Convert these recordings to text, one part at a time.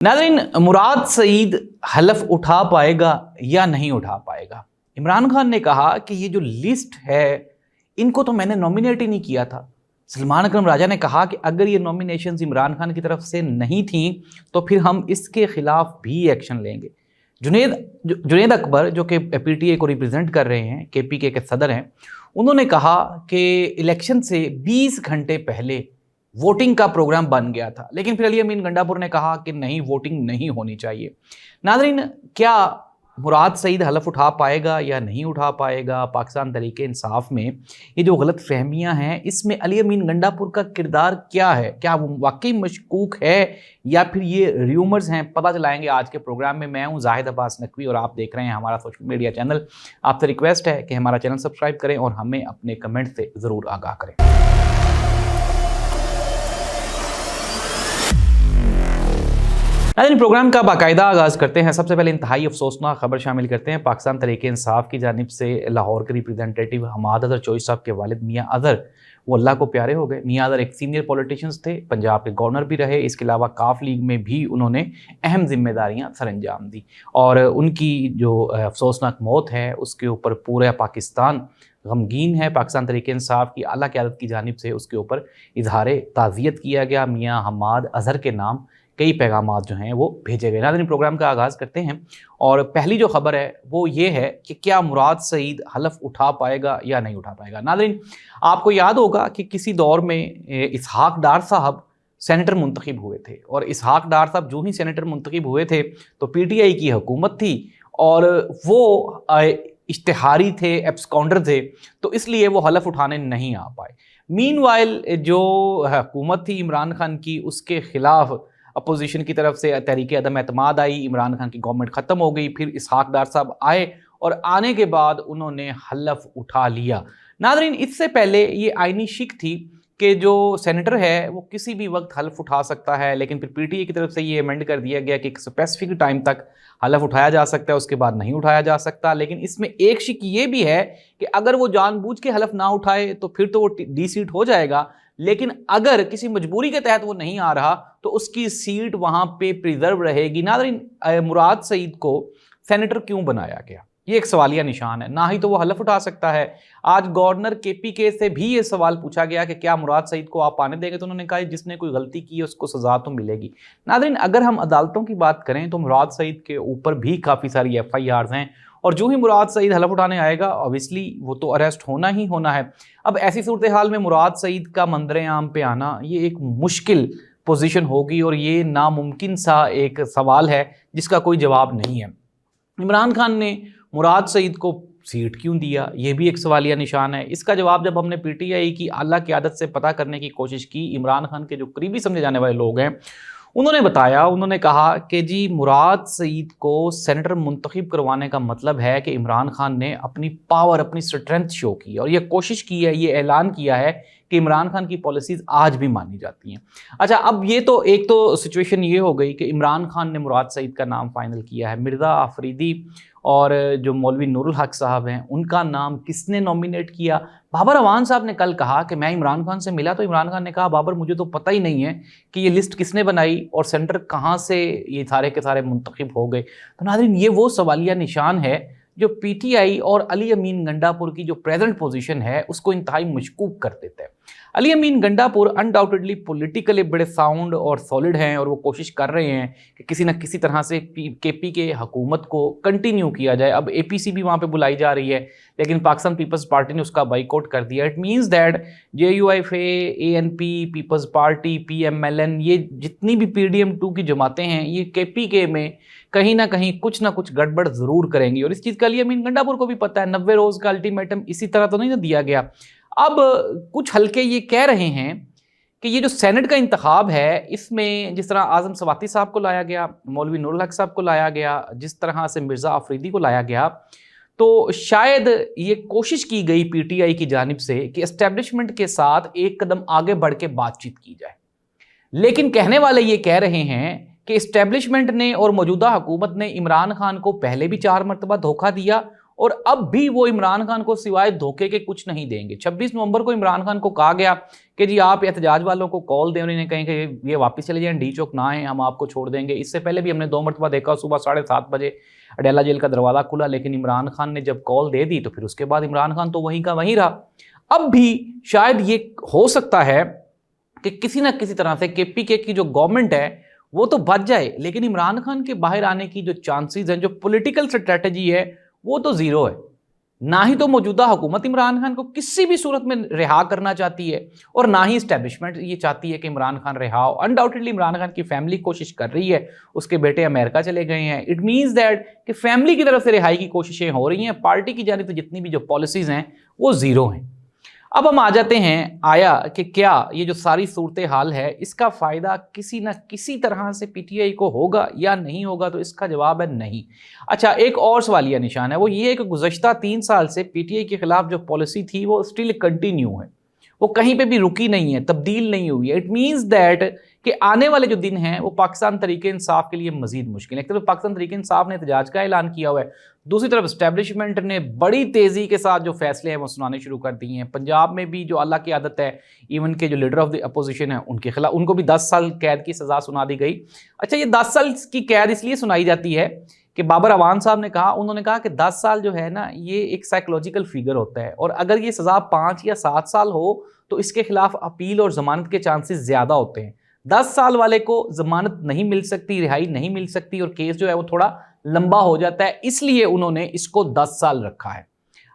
नाज़रीन, मुराद सईद हलफ उठा पाएगा या नहीं उठा पाएगा। इमरान खान ने कहा कि ये जो लिस्ट है इनको तो मैंने नॉमिनेट ही नहीं किया था। सलमान अकरम राजा ने कहा कि अगर ये नॉमिनेशंस इमरान खान की तरफ से नहीं थी तो फिर हम इसके खिलाफ भी एक्शन लेंगे। जुनेद अकबर जो कि पीटीआई को रिप्रेजेंट कर रहे हैं, केपीके के सदर हैं, उन्होंने कहा कि इलेक्शन से 20 घंटे पहले वोटिंग का प्रोग्राम बन गया था, लेकिन फिर अली अमीन गंडापुर ने कहा कि नहीं, वोटिंग नहीं होनी चाहिए। नाज़रीन, क्या मुराद सईद हलफ उठा पाएगा या नहीं उठा पाएगा? पाकिस्तान तहरीक इंसाफ में ये जो गलत फहमियाँ हैं, इसमें अली अमीन गंडापुर का किरदार क्या है? क्या वो वाकई मशकूक है या फिर ये र्यूमर्स हैं? पता चलाएंगे आज के प्रोग्राम में। मैं हूँ जाहिद अब्बास नकवी और आप देख रहे हैं हमारा सोशल मीडिया चैनल। आपसे रिक्वेस्ट है कि हमारा चैनल सब्सक्राइब करें और हमें अपने कमेंट से ज़रूर आगाह करें। प्रोग्राम का बाकायदा आगाज़ करते हैं। सबसे पहले इंतहाई अफसोसनाक खबर शामिल करते हैं। पाकिस्तान तहरीक इंसाफ की जानिब से लाहौर के रिप्रेजेंटेटिव हमाद अज़हर चोइस साहब के वालिद मियाँ अज़हर वो अल्लाह को प्यारे हो गए। मियाँ अज़हर एक सीनियर पॉलिटिशियंस थे, पंजाब के गवर्नर भी रहे, इसके अलावा काफ लीग में भी उन्होंने अहम जिम्मेदारियाँ सर अंजाम दी और उनकी जो अफसोसनाक मौत है उसके ऊपर पूरा पाकिस्तान गमगीन है। पाकिस्तान तहरीक इंसाफ की आला क़यादत की जानिब से उसके ऊपर इजहार ताज़ियत किया गया। मियाँ हमाद अज़हर के नाम कई पैगामात जो हैं वो भेजे गए। नाज़रीन, प्रोग्राम का आगाज़ करते हैं और पहली जो खबर है वो ये है कि क्या मुराद सईद हलफ उठा पाएगा या नहीं उठा पाएगा। नाज़रीन, आपको याद होगा कि किसी दौर में इसहाक डार साहब सेनेटर मुंतखब हुए थे और इसहाक डार साहब जो ही सेनेटर मुंतखब हुए थे तो पीटीआई की हुकूमत थी और वो इश्तिहारी थे, एब्सकॉन्डर थे, तो इसलिए वो हलफ उठाने नहीं आ पाए। मीनवाइल जो हुकूमत थी इमरान खान की, उसके खिलाफ अपोजिशन की तरफ से तहरीक अदम एतमाद आई, इमरान खान की गवर्नमेंट ख़त्म हो गई, फिर इसहाक डार साहब आए और आने के बाद उन्होंने हलफ उठा लिया। नाज़रीन, इससे पहले ये आइनी शिक थी कि जो सेनेटर है वो किसी भी वक्त हलफ उठा सकता है, लेकिन फिर पीटीआई की तरफ से ये अमेंड कर दिया गया कि एक स्पेसिफिक टाइम तक हलफ उठाया जा सकता है, उसके बाद नहीं उठाया जा सकता। लेकिन इसमें एक शिक ये भी है कि अगर वो जानबूझ के हलफ ना उठाए तो फिर तो वो डी सीट हो जाएगा, लेकिन अगर किसी मजबूरी के तहत वो नहीं आ रहा तो उसकी सीट वहाँ पे प्रिजर्व रहेगी। नाज़रीन, मुराद सईद को सेनेटर क्यों बनाया गया, ये एक सवालिया निशान है। ना ही तो वो हलफ उठा सकता है। आज गवर्नर केपीके से भी ये सवाल पूछा गया कि क्या मुराद सईद को आप आने देंगे, तो उन्होंने कहा जिसने कोई गलती की है उसको सज़ा तो मिलेगी। नाज़रीन, अगर हम अदालतों की बात करें तो मुराद सईद के ऊपर भी काफ़ी सारी FIRs हैं और जो ही मुराद सईद हलफ उठाने आएगा ऑब्वियसली वो तो अरेस्ट होना ही होना है। अब ऐसी सूरत हाल में मुराद सईद का मंजर आम पे आना ये एक मुश्किल पोजीशन होगी और ये नामुमकिन सा एक सवाल है जिसका कोई जवाब नहीं है। इमरान खान ने मुराद सईद को सीट क्यों दिया, ये भी एक सवालिया निशान है। इसका जवाब जब हमने पीटीआई की आला क़यादत से पता करने की कोशिश की, इमरान खान के जो करीबी समझे जाने वाले लोग हैं उन्होंने बताया, उन्होंने कहा कि जी मुराद सईद को सेनेटर मुंतखब करवाने का मतलब है कि इमरान खान ने अपनी पावर, अपनी स्ट्रेंथ शो की और ये कोशिश की है, ये ऐलान किया है कि इमरान खान की पॉलिसीज़ आज भी मानी जाती हैं। अच्छा, अब ये तो एक तो सिचुएशन ये हो गई कि इमरान खान ने मुराद सईद का नाम फाइनल किया है। मिर्ज़ा आफरीदी और जो मौलवी नूरुल हक साहब हैं उनका नाम किसने नॉमिनेट किया? बाबर अवान साहब ने कल कहा कि मैं इमरान खान से मिला तो इमरान खान ने कहा बाबर मुझे तो पता ही नहीं है कि ये लिस्ट किसने बनाई और सेंटर कहाँ से ये सारे के सारे मुंतखब हो गए। तो नाज़रीन, ये वो सवालिया निशान है जो पीटीआई और अली अमीन गंडापुर की जो प्रेजेंट पोजीशन है उसको इंतहाई मशकूक कर देता है। अली अमीन गंडापुर अनडाउटेडली पॉलिटिकली बड़े साउंड और सॉलिड हैं और वो कोशिश कर रहे हैं कि किसी न किसी तरह से केपी के हुकूमत को कंटिन्यू किया जाए। अब APC भी वहाँ पे बुलाई जा रही है, लेकिन पाकिस्तान पीपल्स पार्टी ने उसका बाइकआउट कर दिया। It means that JUIFA, ANP, Peoples Party, PMLN, ये जितनी भी PDM2 की जमातें हैं ये KPK में कहीं ना कहीं कुछ ना कुछ गड़बड़ ज़रूर करेंगी और इस चीज़ का अली अमीन गंडापुर को भी पता है। 90 रोज़ का अल्टीमेटम इसी तरह तो नहीं दिया गया। अब कुछ हल्के ये कह रहे हैं कि ये जो सेनेट का इंतखाब है इसमें जिस तरह आज़म सवाती साहब को लाया गया, मौलवी नूरुल हक साहब को लाया गया, जिस तरह से मिर्ज़ा आफरीदी को लाया गया, तो शायद ये कोशिश की गई पीटीआई की जानिब से कि एस्टेब्लिशमेंट के साथ एक कदम आगे बढ़ के बातचीत की जाए। लेकिन कहने वाले ये कह रहे हैं कि एस्टेब्लिशमेंट ने और मौजूदा हुकूमत ने इमरान खान को पहले भी 4 मरतबा धोखा दिया اور اب بھی وہ عمران خان کو سوائے دھوکے کے کچھ نہیں دیں گے۔ 26 نومبر کو عمران خان کو کہا گیا کہ جی آپ احتجاج والوں کو کال دیں اور انہیں کہیں کہ یہ واپس چلے جائیں، ڈی چوک نہ آئیں، ہم آپ کو چھوڑ دیں گے۔ اس سے پہلے بھی ہم نے 2 مرتبہ دیکھا، صبح 7:30 بجے اڈیالہ جیل کا دروازہ کھلا، لیکن عمران خان نے جب کال دے دی تو پھر اس کے بعد عمران خان تو وہیں کا وہیں رہا۔ اب بھی شاید یہ ہو سکتا ہے کہ کسی نہ کسی طرح سے کے پی کے کی جو گورنمنٹ ہے وہ تو بچ جائے، لیکن عمران خان کے باہر آنے کی جو چانسز ہیں، جو پولیٹیکل اسٹریٹجی ہے وہ تو زیرو ہے۔ نہ ہی تو موجودہ حکومت عمران خان کو کسی بھی صورت میں رہا کرنا چاہتی ہے، اور نہ ہی اسٹیبلشمنٹ یہ چاہتی ہے کہ عمران خان رہا ہو۔ انڈاؤٹڈلی عمران خان کی فیملی کوشش کر رہی ہے، اس کے بیٹے امریکہ چلے گئے ہیں۔ اٹ مینز دیٹ کہ فیملی کی طرف سے رہائی کی کوششیں ہو رہی ہیں، پارٹی کی جانب سے جتنی بھی جو پالیسیز ہیں وہ زیرو ہیں۔ اب ہم آ جاتے ہیں آیا کہ کیا یہ جو ساری صورتحال ہے اس کا فائدہ کسی نہ کسی طرح سے پی ٹی آئی کو ہوگا یا نہیں ہوگا، تو اس کا جواب ہے نہیں۔ اچھا، ایک اور سوالیہ نشان ہے، وہ یہ ہے کہ گزشتہ 3 سال سے پی ٹی آئی کے خلاف جو پالیسی تھی وہ اسٹل کنٹینیو ہے، وہ کہیں پہ بھی رکی نہیں ہے، تبدیل نہیں ہوئی ہے۔ اٹ مینز دیٹ کہ آنے والے جو دن ہیں وہ پاکستان تحریک انصاف کے لیے مزید مشکل ہے۔ ایک طرف پاکستان تحریک انصاف نے احتجاج کا اعلان کیا ہوا ہے، دوسری طرف اسٹیبلشمنٹ نے بڑی تیزی کے ساتھ جو فیصلے ہیں وہ سنانے شروع کر دیے ہیں۔ پنجاب میں بھی جو اللہ کی عادت ہے، ایون کہ جو لیڈر آف دی اپوزیشن ہے ان کے خلاف ان کو بھی 10 سال قید کی سزا سنا دی گئی۔ اچھا، یہ 10 سال کی قید اس لیے سنائی جاتی ہے کہ بابر اعوان صاحب نے کہا، انہوں نے کہا کہ 10 سال جو ہے نا یہ ایک سائیکولوجیکل فیگر ہوتا ہے، اور اگر یہ سزا 5 یا 7 سال ہو تو اس کے خلاف اپیل اور ضمانت کے چانسز زیادہ ہوتے ہیں۔ 10 سال والے کو ضمانت نہیں مل سکتی، رہائی نہیں مل سکتی، اور کیس جو ہے وہ تھوڑا لمبا ہو جاتا ہے، اس لیے انہوں نے اس کو 10 سال رکھا ہے۔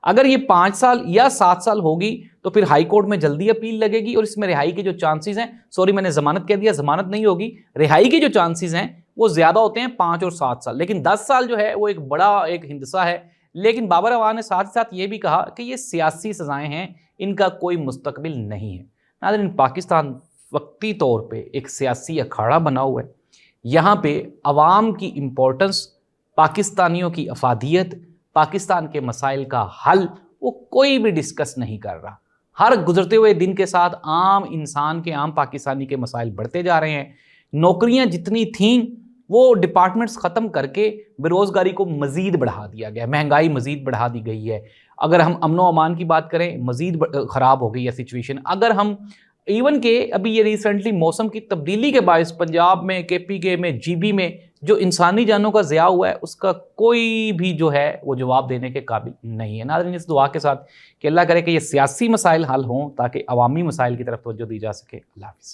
اگر یہ 5 سال یا 7 سال ہوگی تو پھر ہائی کورٹ میں جلدی اپیل لگے گی، اور اس میں رہائی کے جو چانسز ہیں، سوری میں نے ضمانت کہہ دیا، ضمانت نہیں ہوگی، رہائی کے جو چانسز ہیں وہ زیادہ ہوتے ہیں 5 اور 7 سال، لیکن 10 سال جو ہے وہ ایک بڑا ایک ہندسہ ہے۔ لیکن بابر اعوان نے ساتھ ساتھ یہ بھی کہا کہ یہ سیاسی سزائیں ہیں، ان کا کوئی مستقبل نہیں ہے۔ ناظرین، پاکستان وقتی طور پہ ایک سیاسی اکھاڑا بنا ہوا ہے، یہاں پہ عوام کی امپورٹنس، پاکستانیوں کی افادیت، پاکستان کے مسائل کا حل وہ کوئی بھی ڈسکس نہیں کر رہا۔ ہر گزرتے ہوئے دن کے ساتھ عام انسان کے، عام پاکستانی کے مسائل بڑھتے جا رہے ہیں۔ نوکریاں جتنی تھیں وہ ڈپارٹمنٹس ختم کر کے بے روزگاری کو مزید بڑھا دیا گیا، مہنگائی مزید بڑھا دی گئی ہے۔ اگر ہم امن و امان کی بات کریں، مزید خراب ہو گئی ہے سچویشن۔ اگر ہم ایون کہ ابھی یہ ریسنٹلی موسم کی تبدیلی کے باعث پنجاب میں، کے پی کے میں، جی بی میں جو انسانی جانوں کا ضیاع ہوا ہے، اس کا کوئی بھی جو ہے وہ جواب دینے کے قابل نہیں ہے۔ ناظرین، اس دعا کے ساتھ کہ اللہ کرے کہ یہ سیاسی مسائل حل ہوں تاکہ عوامی مسائل کی طرف توجہ دی جا سکے۔ اللہ حافظ۔